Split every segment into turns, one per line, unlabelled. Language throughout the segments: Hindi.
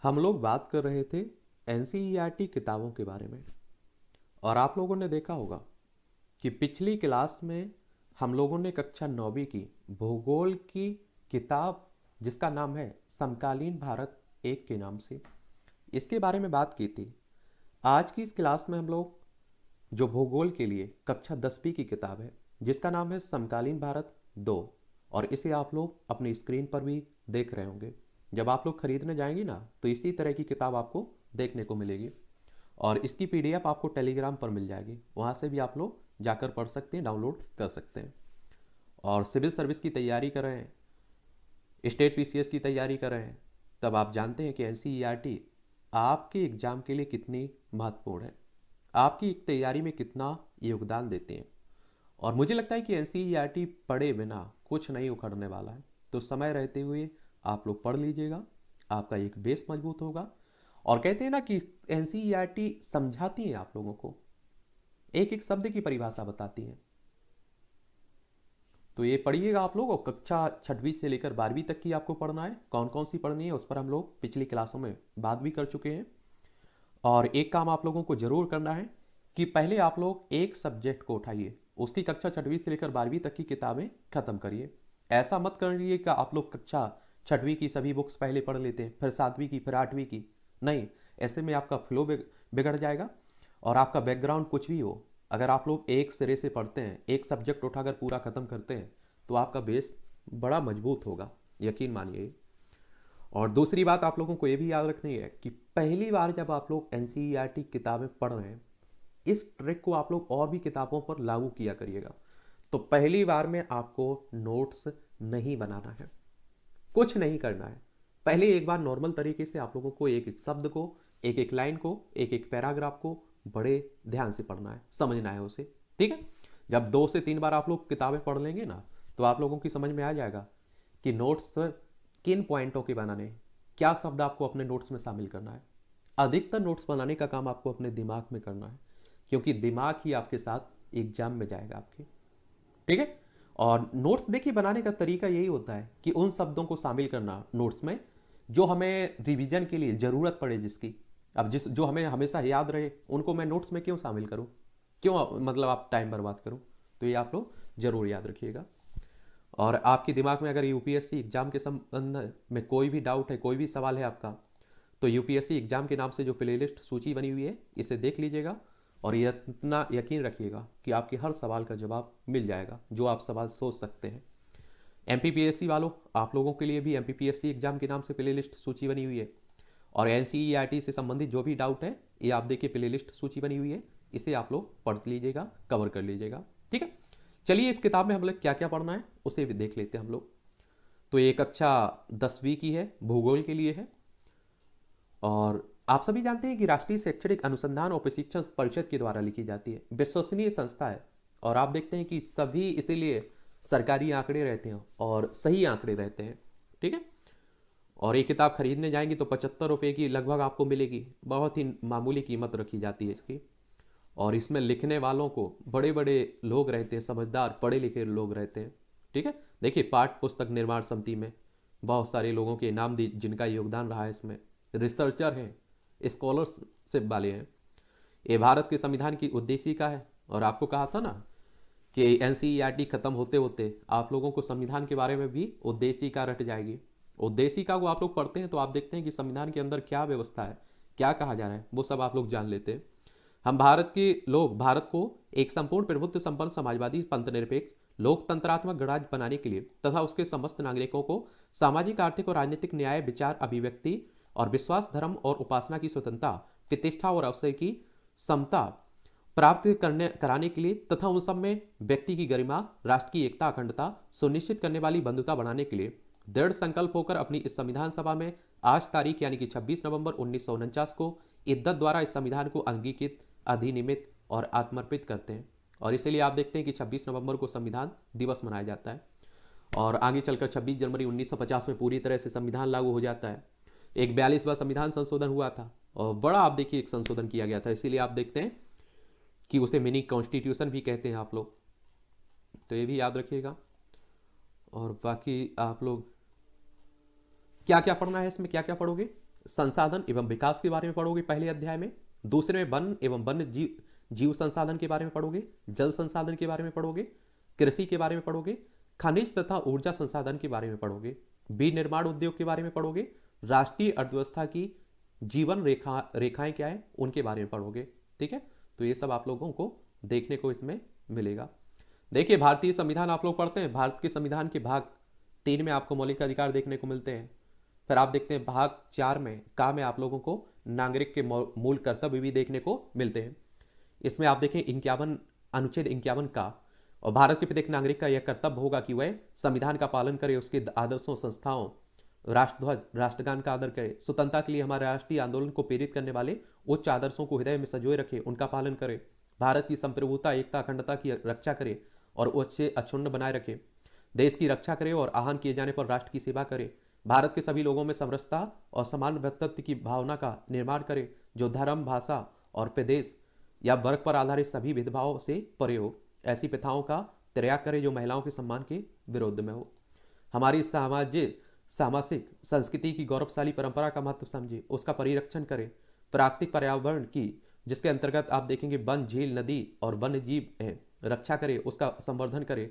हम लोग बात कर रहे थे एनसीईआरटी किताबों के बारे में। और आप लोगों ने देखा होगा कि पिछली क्लास में हम लोगों ने कक्षा 9वीं की भूगोल की किताब, जिसका नाम है समकालीन भारत एक के नाम से, इसके बारे में बात की थी। आज की इस क्लास में हम लोग जो भूगोल के लिए कक्षा 10वीं की किताब है, जिसका नाम है समकालीन भारत 2, और इसे आप लोग अपनी स्क्रीन पर भी देख रहे होंगे। जब आप लोग खरीदने जाएंगे ना, तो इसी तरह की किताब आपको देखने को मिलेगी। और इसकी पीडीएफ आपको टेलीग्राम पर मिल जाएगी, वहाँ से भी आप लोग जाकर पढ़ सकते हैं, डाउनलोड कर सकते हैं। और सिविल सर्विस की तैयारी कर रहे हैं, स्टेट पीसीएस की तैयारी कर रहे हैं, तब आप जानते हैं कि एनसीईआरटी आपके एग्जाम के लिए कितनी महत्वपूर्ण है, आपकी तैयारी में कितना योगदान देते हैं। और मुझे लगता है कि एनसीईआरटी पढ़े बिना कुछ नहीं उखड़ने वाला है। तो समय रहते हुए आप लोग पढ़ लीजिएगा, आपका एक बेस मजबूत होगा। और कहते हैं ना कि एनसीईआरटी समझाती है आप लोगों को, एक एक शब्द की परिभाषा बताती है। तो ये पढ़िएगा आप लोग, और कक्षा 6वीं से लेकर 12वीं तक की आपको पढ़ना है। कौन कौन सी पढ़नी है उस पर हम लोग पिछली क्लासों में बात भी कर चुके हैं। और एक काम आप लोगों को जरूर करना है कि पहले आप लोग एक सब्जेक्ट को उठाइए, उसकी कक्षा 6वीं से लेकर 12वीं तक की किताबें खत्म करिए। ऐसा मत करिए कि आप लोग कक्षा 6वीं की सभी बुक्स पहले पढ़ लेते हैं, फिर 7वीं की, फिर 8वीं की। नहीं, ऐसे में आपका फ्लो बिगड़ जाएगा। और आपका बैकग्राउंड कुछ भी हो, अगर आप लोग एक सिरे से पढ़ते हैं, एक सब्जेक्ट उठाकर पूरा खत्म करते हैं, तो आपका बेस बड़ा मजबूत होगा, यकीन मानिए। और दूसरी बात आप लोगों को ये भी याद रखनी है कि पहली बार जब आप लोग एनसीईआरटी किताबें पढ़ रहे हैं, इस ट्रिक को आप लोग और भी किताबों पर लागू किया करिएगा। तो पहली बार में आपको नोट्स नहीं बनाना है, कुछ नहीं करना है। पहले एक बार नॉर्मल तरीके से आप लोगों को एक एक शब्द को, एक एक लाइन को, एक एक पैराग्राफ को बड़े ध्यान से पढ़ना है, समझना है उसे। ठीक है? जब 2 से 3 बार आप लोग किताबें पढ़ लेंगे ना, तो आप लोगों की समझ में आ जाएगा कि नोट्स किन पॉइंटों के बनाने हैं, क्या शब्द आपको अपने नोट्स में शामिल करना है। अधिकतर नोट्स बनाने का काम आपको अपने दिमाग में करना है, क्योंकि दिमाग ही आपके साथ एग्जाम में जाएगा आपके। ठीक है? और नोट्स देखिए, बनाने का तरीका यही होता है कि उन शब्दों को शामिल करना नोट्स में जो हमें रिवीजन के लिए ज़रूरत पड़े, जिसकी अब जिस जो हमें हमेशा याद रहे, उनको मैं नोट्स में क्यों शामिल करूं, क्यों मतलब आप टाइम बर्बाद करूं। तो ये आप लोग जरूर याद रखिएगा। और आपके दिमाग में अगर यूपीएससी एग्जाम के संबंध में कोई भी डाउट है, कोई भी सवाल है आपका, तो यूपीएससी एग्जाम के नाम से जो प्लेलिस्ट सूची बनी हुई है, इसे देख लीजिएगा। और ये इतना यकीन रखिएगा कि आपके हर सवाल का जवाब मिल जाएगा जो आप सवाल सोच सकते हैं। एमपीपीएससी वालों, आप लोगों के लिए भी एमपीपीएससी एग्जाम के नाम से प्लेलिस्ट सूची बनी हुई है। और एनसीईआरटी से संबंधित जो भी डाउट है, ये आप देखिए प्लेलिस्ट सूची बनी हुई है, इसे आप लोग पढ़ लीजिएगा, कवर कर लीजिएगा। ठीक है? चलिए, इस किताब में हम लोग क्या क्या पढ़ना है उसे भी देख लेते हैं हम लोग। तो ये कक्षा 10वीं की है, भूगोल के लिए है। और आप सभी जानते हैं कि राष्ट्रीय शैक्षणिक अनुसंधान और प्रशिक्षण परिषद के द्वारा लिखी जाती है, विश्वसनीय संस्था है। और आप देखते हैं कि सभी इसीलिए सरकारी आंकड़े रहते हैं और सही आंकड़े रहते हैं। ठीक है? और ये किताब खरीदने जाएंगे तो 75 रुपये की लगभग आपको मिलेगी, बहुत ही मामूली कीमत रखी जाती है इसकी। और इसमें लिखने वालों को बड़े बड़े लोग रहते हैं, समझदार पढ़े लिखे लोग रहते हैं। ठीक है? देखिए, पाठ्य पुस्तक निर्माण समिति में बहुत सारे लोगों के नाम जिनका योगदान रहा है इसमें, रिसर्चर हैं, स्कॉलरशिप वाले हैं। ये भारत के संविधान की उद्देशिका है। और आपको कहा था ना कि एनसीईआरटी खत्म होते होते आप लोगों को संविधान के बारे में भी उद्देशिका रट जाएगी। उद्देशिका को आप लोग पढ़ते हैं तो आप देखते हैं कि संविधान के अंदर क्या व्यवस्था है, क्या कहा जा रहा है, वो सब आप लोग जान लेते हैं। हम भारत के लोग भारत को एक संपूर्ण प्रभुत्व संपन्न समाजवादी पंथनिरपेक्ष लोकतंत्रात्मक गणराज्य बनाने के लिए तथा उसके समस्त नागरिकों को सामाजिक, आर्थिक और राजनीतिक न्याय, विचार, अभिव्यक्ति और विश्वास, धर्म और उपासना की स्वतंत्रता, प्रतिष्ठा और अवसर की समता प्राप्त कराने के लिए तथा उन सब में व्यक्ति की गरिमा, राष्ट्र की एकता, अखंडता सुनिश्चित करने वाली बंधुता बढ़ाने के लिए दृढ़ संकल्प होकर अपनी इस संविधान सभा में आज तारीख यानी कि 26 नवंबर 1949 को इद्दत द्वारा इस संविधान को अंगीकृत, अधिनियमित और आत्मर्पित करते हैं। और इसीलिए आप देखते हैं कि 26 नवंबर को संविधान दिवस मनाया जाता है। और आगे चलकर 26 जनवरी 1950 में पूरी तरह से संविधान लागू हो जाता है। एक 42वां संविधान संशोधन हुआ था और बड़ा आप देखिए एक संशोधन किया गया था, इसीलिए आप देखते हैं कि उसे मिनी कॉन्स्टिट्यूशन भी कहते हैं आप लोग। तो ये भी याद रखिएगा। और बाकी आप लोग क्या क्या पढ़ना है इसमें, क्या क्या पढ़ोगे, संसाधन एवं विकास के बारे में पढ़ोगे पहले अध्याय में। दूसरे में वन एवं वन्य जीव संसाधन के बारे में पढ़ोगे, जल संसाधन के बारे में पढ़ोगे, कृषि के बारे में पढ़ोगे, खनिज तथा ऊर्जा संसाधन के बारे में पढ़ोगे, विनिर्माण उद्योग के बारे में पढ़ोगे, राष्ट्रीय अर्थव्यवस्था की जीवन रेखाएं क्या है उनके बारे में पढ़ोगे। ठीक है, तो ये सब आप लोगों को देखने को इसमें मिलेगा। देखिए, भारतीय संविधान आप लोग पढ़ते हैं, भारत के संविधान के भाग 3 में आपको मौलिक अधिकार देखने को मिलते हैं। फिर आप देखते हैं भाग 4 में में आप लोगों को नागरिक के मूल कर्तव्य भी देखने को मिलते हैं। इसमें आप देखें 51 अनुच्छेद 51 का, और भारत के प्रत्येक नागरिक का यह कर्तव्य होगा कि वह संविधान का पालन करे, उसके आदर्शों, संस्थाओं, राष्ट्रध्वज, राष्ट्रगान का आदर करे, स्वतंत्रता के लिए हमारे राष्ट्रीय आंदोलन को प्रेरित करने वाले उच्च आदर्शों को हृदय में संजोए रखे, उनका पालन करे, भारत की संप्रभुता, एकता, अखंडता की रक्षा करे और उससे अक्षुण्ण बनाए रखे, देश की रक्षा करे और आह्वान किए जाने पर राष्ट्र की सेवा करे, भारत के सभी लोगों में समरसता और समान व्यक्तित्व की भावना का निर्माण करे, जो धर्म, भाषा और प्रदेश या वर्ग पर आधारित सभी भेदभावों से परे हो, ऐसी प्रथाओं का त्याग करे जो महिलाओं के सम्मान के विरुद्ध में हो, हमारी सामाजिक संस्कृति की गौरवशाली परंपरा का महत्व समझे, उसका परिरक्षण करे, प्राकृतिक पर्यावरण की जिसके अंतर्गत आप देखेंगे वन, झील, नदी और वन्य जीव है, रक्षा करे, उसका संवर्धन करे,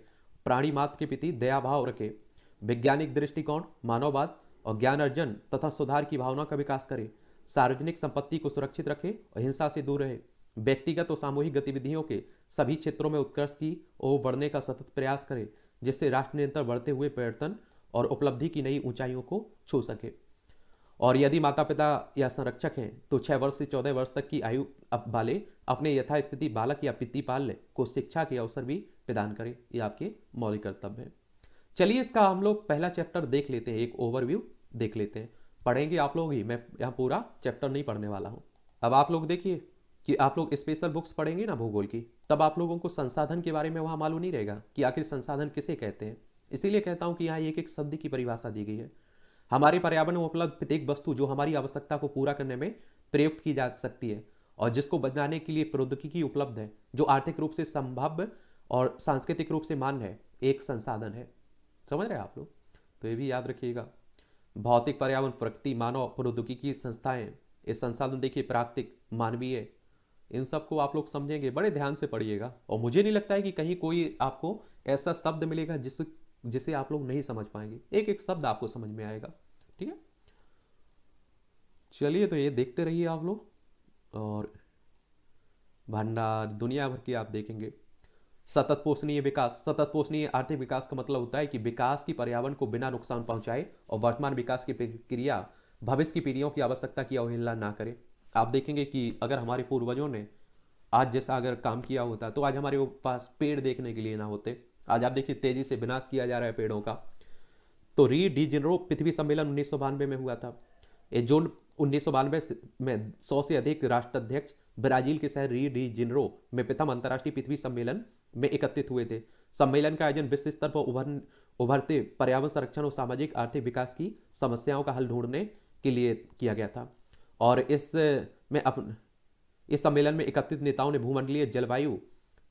प्राणी मात्र के प्रति दया भाव रखे, वैज्ञानिक दृष्टिकोण, मानववाद और ज्ञान अर्जन तथा सुधार की भावना का विकास करे, सार्वजनिक संपत्ति को सुरक्षित रखे और हिंसा से दूर रहे, व्यक्तिगत और सामूहिक गतिविधियों के सभी क्षेत्रों में उत्कर्ष की ओर बढ़ने का सतत प्रयास करे, जिससे राष्ट्र निरंतर बढ़ते हुए पर्यटन और उपलब्धि की नई ऊंचाइयों को छू सके। और यदि माता पिता या संरक्षक हैं तो 6 वर्ष से 14 वर्ष तक की आयु वाले अपने यथास्थिति बालक या पितृपाल को शिक्षा के अवसर भी प्रदान करें। ये आपके मौलिक कर्तव्य है। चलिए, इसका हम लोग पहला चैप्टर देख लेते हैं, एक ओवरव्यू देख लेते हैं। पढ़ेंगे आप लोग ही, मैं यहाँ पूरा चैप्टर नहीं पढ़ने वाला हूँ। अब आप लोग देखिए कि आप लोग स्पेशल बुक्स पढ़ेंगे ना भूगोल की, तब आप लोगों को संसाधन के बारे में वहाँ मालूम नहीं रहेगा कि आखिर संसाधन किसे कहते हैं। इसीलिए कहता हूँ कि यहाँ एक एक शब्द की परिभाषा दी गई है। हमारे पर्यावरण में उपलब्ध प्रत्येक वस्तु जो हमारी आवश्यकता को पूरा करने में प्रयुक्त की जा सकती है और जिसको बनाने के लिए प्रौद्योगिकी उपलब्ध है, जो आर्थिक रूप से संभाव्य और सांस्कृतिक रूप से मान्य है, एक संसाधन है। समझ रहे हैं आप लोग? तो ये भी याद रखिएगा। भौतिक, पर्यावरण, प्रकृति, मानव, प्रौद्योगिकी संस्थाएं, ये संसाधन देखिए प्राकृतिक, मानवीय, इन सबको आप लोग समझेंगे, बड़े ध्यान से पढ़िएगा। और मुझे नहीं लगता है कि कहीं कोई आपको ऐसा शब्द मिलेगा जिसे आप लोग नहीं समझ पाएंगे। एक एक शब्द आपको समझ में आएगा। ठीक है, चलिए, तो ये देखते रहिए आप लोग। और भंडार दुनिया भर की आप देखेंगे। सतत पोषणीय विकास, सतत पोषणीय आर्थिक विकास का मतलब होता है कि विकास की पर्यावरण को बिना नुकसान पहुंचाए और वर्तमान विकास की प्रक्रिया भविष्य की पीढ़ियों की आवश्यकता की अवहेलना ना करे। आप देखेंगे कि अगर हमारे पूर्वजों ने आज जैसा अगर काम किया होता तो आज हमारे पास पेड़ देखने के लिए ना होते। आज आप देखिए तेजी से विनाश किया जा रहा है पेड़ों का। तो री डी जेनेरो पृथ्वी सम्मेलन 1992 में हुआ था। ये जून 1992 में 100 से अधिक राष्ट्राध्यक्ष ब्राजील के शहर री डी जेनेरो में प्रथम अंतर्राष्ट्रीय पृथ्वी सम्मेलन में एकत्रित हुए थे। सम्मेलन का आयोजन विश्व स्तर पर उभरते पर्यावरण संरक्षण और सामाजिक आर्थिक विकास की समस्याओं का हल ढूंढने के लिए किया गया था। और इस सम्मेलन में एकत्रित नेताओं ने भूमंडलीय जलवायु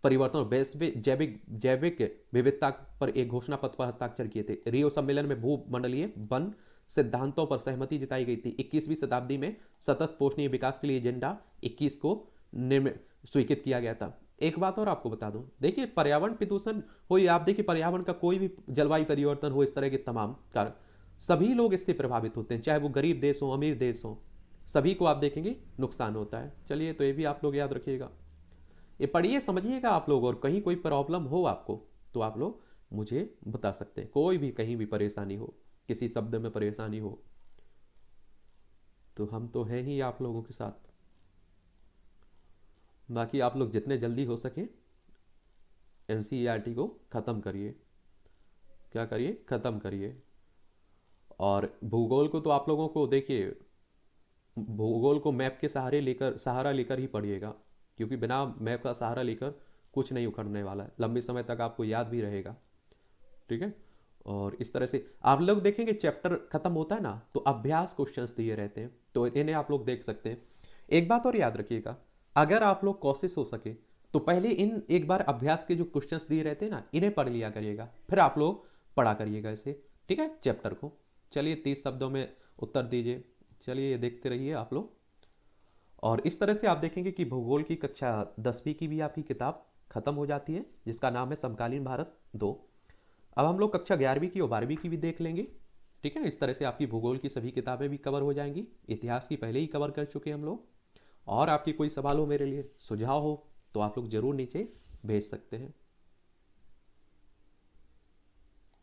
परिवर्तन और जैविक विविधता पर एक घोषणा पत्र पर हस्ताक्षर किए थे। रियो सम्मेलन में भूमंडलीय वन सिद्धांतों पर सहमति जताई गई थी। 21वीं शताब्दी में सतत पोषणीय विकास के लिए एजेंडा 21 को स्वीकृत किया गया था। एक बात और आपको बता दूं, देखिए पर्यावरण प्रदूषण हो या आप देखिए पर्यावरण का कोई भी जलवायु परिवर्तन हो, इस तरह के तमाम कारक सभी लोग इससे प्रभावित होते हैं, चाहे वो गरीब देश हो, अमीर देश हो, सभी को आप देखेंगे नुकसान होता है। चलिए, तो ये भी आप लोग याद रखिएगा, ये पढ़िए, समझिएगा आप लोग। और कहीं कोई प्रॉब्लम हो आपको तो आप लोग मुझे बता सकते हैं। कोई भी कहीं भी परेशानी हो, किसी शब्द में परेशानी हो, तो हम तो हैं ही आप लोगों के साथ। बाकी आप लोग जितने जल्दी हो सके एनसीईआरटी को ख़त्म करिए। क्या करिए? ख़त्म करिए। और भूगोल को तो आप लोगों को देखिए, भूगोल को मैप के सहारा लेकर ही पढ़िएगा, क्योंकि बिना मैप का सहारा लेकर कुछ नहीं उखड़ने वाला है। लंबे समय तक आपको याद भी रहेगा। ठीक है, और इस तरह से आप लोग देखेंगे चैप्टर खत्म होता है ना तो अभ्यास क्वेश्चंस दिए रहते हैं, तो इन्हें आप लोग देख सकते हैं। एक बात और याद रखिएगा, अगर आप लोग कोशिश हो सके तो पहले इन एक बार अभ्यास के जो क्वेश्चंस दिए रहते हैं ना, इन्हें पढ़ लिया करिएगा, फिर आप लोग पढ़ा करिएगा इसे। ठीक है, चैप्टर को। चलिए, 30 शब्दों में उत्तर दीजिए। चलिए ये देखते रहिए आप लोग। और इस तरह से आप देखेंगे कि भूगोल की कक्षा 10वीं की भी आपकी किताब खत्म हो जाती है, जिसका नाम है समकालीन भारत 2। अब हम लोग कक्षा 11वीं की और 12वीं की भी देख लेंगे। ठीक है, इस तरह से आपकी भूगोल की सभी किताबें भी कवर हो जाएंगी। इतिहास की पहले ही कवर कर चुके हैं हम लोग। और आपकी कोई सवाल हो, मेरे लिए सुझाव हो, तो आप लोग ज़रूर नीचे भेज सकते हैं।